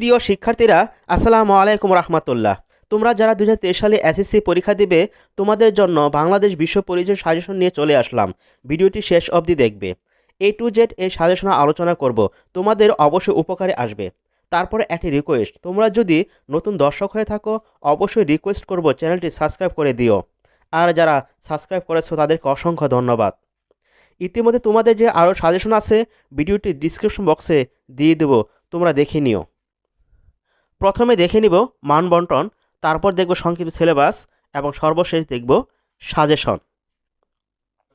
প্রিয় শিক্ষার্থীরা, আসসালামু আলাইকুম রহমতুল্লাহ। তোমরা যারা 2023 সালে এসএসসি পরীক্ষা দিবে, তোমাদের জন্য বাংলাদেশ বিশ্ব পরিচয় সাজেশন নিয়ে চলে আসলাম। ভিডিওটি শেষ অবধি দেখবে। A to Z এই সাজেশন আলোচনা করব, তোমাদের অবশ্যই উপকারে আসবে। তারপরে একটি রিকোয়েস্ট, তোমরা যদি নতুন দর্শক হয়ে থাকো, অবশ্যই রিকোয়েস্ট করব চ্যানেলটি সাবস্ক্রাইব করে দিও। আর যারা সাবস্ক্রাইব করেছো তাদেরকে অসংখ্য ধন্যবাদ। ইতিমধ্যে তোমাদের যে আরও সাজেশন আছে, ভিডিওটি ডিসক্রিপশন বক্সে দিয়ে দেবো, তোমরা দেখে নিও। প্রথমে দেখে নিব মান বন্টন, তারপর দেখব সংক্ষিপ্ত সিলেবাস এবং সর্বশেষ দেখব সাজেশন।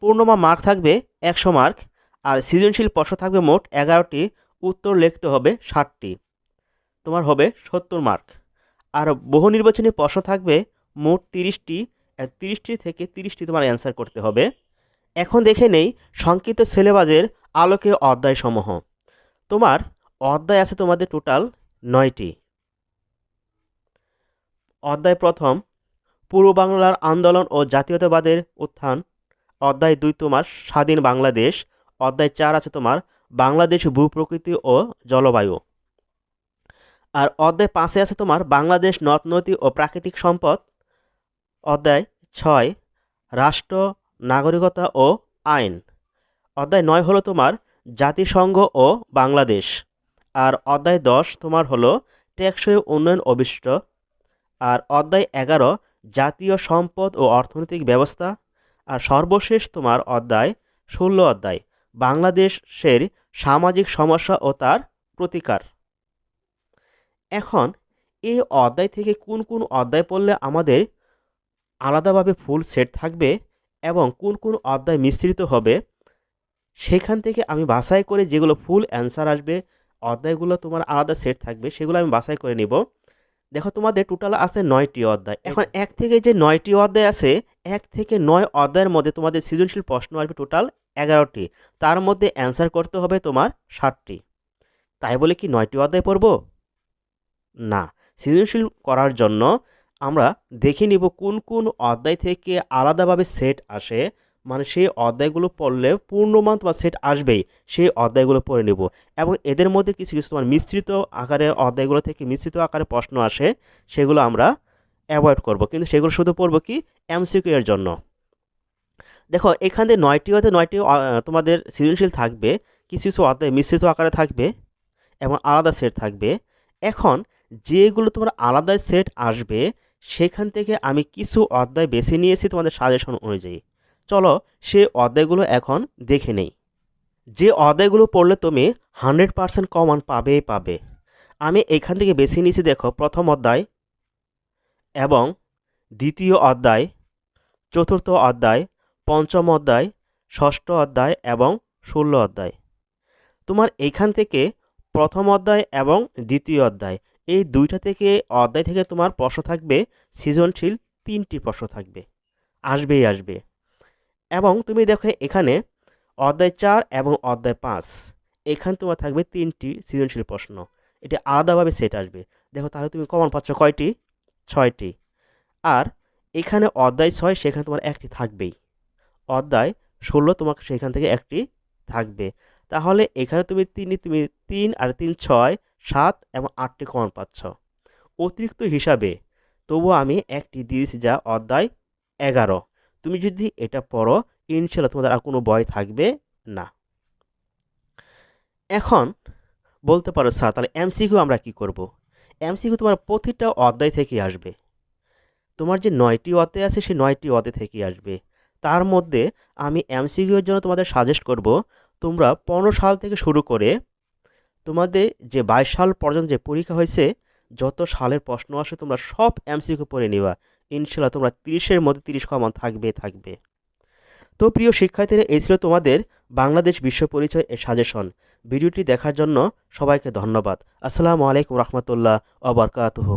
পূর্ণমান মার্ক থাকবে 100 মার্ক, আর সৃজনশীল প্রশ্ন থাকবে মোট 11টি, উত্তর লিখতে হবে 60টি, তোমার হবে 70 মার্ক। আর বহু নির্বাচনী প্রশ্ন থাকবে মোট 30টি, 30টি থেকে 30টি তোমার অ্যান্সার করতে হবে। এখন দেখে নেই সংক্ষিপ্ত সিলেবাসের আলোকে অধ্যায়সমূহ। তোমার অধ্যায় আছে তোমাদের টোটাল 9টি। অধ্যায় প্রথম, পূর্ব বাংলার আন্দোলন ও জাতীয়তাবাদের উত্থান। অধ্যায় 2 তোমার স্বাধীন বাংলাদেশ। অধ্যায় 4 আছে তোমার বাংলাদেশ ভূপ্রকৃতি ও জলবায়ু। আর অধ্যায় 5 আছে তোমার বাংলাদেশ নদ নদী ও প্রাকৃতিক সম্পদ। অধ্যায় 6 রাষ্ট্র, নাগরিকতা ও আইন। অধ্যায় 9 হলো তোমার জাতিসংঘ ও বাংলাদেশ। আর অধ্যায় 10 তোমার হলো টেকসই উন্নয়ন অভিষ্ট। আর অধ্যায় 11 জাতীয় সম্পদ ও অর্থনৈতিক ব্যবস্থা। আর সর্বশেষ তোমার অধ্যায় 16 অধ্যায় বাংলাদেশের সামাজিক সমস্যা ও তার প্রতিকার। এখন এই অধ্যায় থেকে কোন কোন অধ্যায় পড়লে আমাদের আলাদাভাবে ফুল সেট থাকবে এবং কোন কোন অধ্যায় মিশ্রিত হবে, সেখান থেকে আমি বাছাই করে যেগুলো ফুল অ্যান্সার আসবে, অধ্যায়গুলো তোমার আলাদা সেট থাকবে, সেগুলো আমি বাছাই করে নিব। দেখো তোমাদের টোটাল আছে 9টি অধ্যায়। এখন 1 থেকে যে 9টি অধ্যায় আছে, 1 থেকে 9 অধ্যায়ের মধ্যে তোমাদের সৃজনশীল প্রশ্ন আসবে টোটাল 11টি, তার মধ্যে অ্যান্সার করতে হবে তোমার 60টি। তাই বলে কি 9টি অধ্যায় পড়ব? না, সৃজনশীল করার জন্য আমরা দেখে নিব কোন কোন অধ্যায় থেকে আলাদাভাবে সেট আসে, মানে সেই অধ্যায়গুলো পড়লে পূর্ণমান তোমার সেট আসবেই, সেই অধ্যায়গুলো পড়ে নেব। এবং এদের মধ্যে কিছু কিছু তোমার মিশ্রিত আকারে, অধ্যায়গুলো থেকে মিশ্রিত আকারে প্রশ্ন আসে, সেগুলো আমরা অ্যাভয়েড করব, কিন্তু সেগুলো শুধু পড়ব কি এমসিকিউ এর জন্য। দেখো এখানে 9টি অধ্যায় 9টি তোমাদের সৃজনশীল থাকবে, কিছু কিছু অধ্যায় মিশ্রিত আকারে থাকবে এবং আলাদা সেট থাকবে। এখন যেগুলো তোমার আলাদা সেট আসবে, সেখান থেকে আমি কিছু অধ্যায় বেছে নিয়েছি তোমাদের সাজেশন অনুযায়ী। চলো সেই অধ্যায়গুলো এখন দেখে নেই। যে অধ্যায়গুলো পড়লে তুমি 100% কমন পাবে, আমি এখান থেকে বেছে নিয়েছি। দেখো প্রথম অধ্যায় এবং দ্বিতীয় অধ্যায়, চতুর্থ অধ্যায়, পঞ্চম অধ্যায়, ষষ্ঠ অধ্যায় এবং 16 অধ্যায়। তোমার এইখান থেকে প্রথম অধ্যায় এবং দ্বিতীয় অধ্যায়, এই দুইটা থেকে অধ্যায় থেকে তোমার প্রশ্ন থাকবে সৃজনশীল 3টি প্রশ্ন থাকবে, আসবে। এবং তুমি দেখো এখানে অধ্যায় 4 এবং অধ্যায় 5, এখানে তোমার থাকবে 3টি সৃজনশীল প্রশ্ন, এটি আলাদাভাবে সেট আসবে। দেখো তাহলে তুমি কমন পাচ্ছ কয়টি? 6টি। আর এখানে অধ্যায় 6, সেখানে তোমার একটি থাকবেই। অধ্যায় 16 তোমার সেখান থেকে একটি থাকবে। তাহলে এখানে তুমি 3 আর 3 6 7 এবং 8টি কমন পাচ্ছ। অতিরিক্ত হিসাবে তবুও আমি একটি দিয়েছি, যা অধ্যায় 11। তুমি যদি এটা পড়ো, ইনশাল্লাহ তোমাদের আর কোনো ভয় থাকবে না। এখন বলতে পারো স্যার তাহলে এমসিকিউ আমরা কি করব? এমসিকিউ তোমার প্রতিটা অধ্যায় থেকে আসবে। তোমার যে 9টি অধ্যায় আছে, সেই 9টি অধ্যায় থেকে আসবে। তার মধ্যে আমি এমসিকিউর জন্য তোমাদের সাজেস্ট করব, তোমরা 15 সাল থেকে শুরু করে তোমাদের যে 22 সাল পর্যন্ত যে পরীক্ষা হয়েছে, যত সালের প্রশ্ন আসে তোমরা সব এমসিকিউ পড়ে নিবা। ইনশাল্লাহ তোমরা 30-এর মধ্যে 30 কমন থাকবে। তো প্রিয় শিক্ষার্থীরা, এই ছিল তোমাদের বাংলাদেশ বিশ্ব পরিচয় এর সাজেশন। ভিডিওটি দেখার জন্য সবাইকে ধন্যবাদ। আসসালামু আলাইকুম রহমতুল্লাহ ওয়া বারাকাতুহু।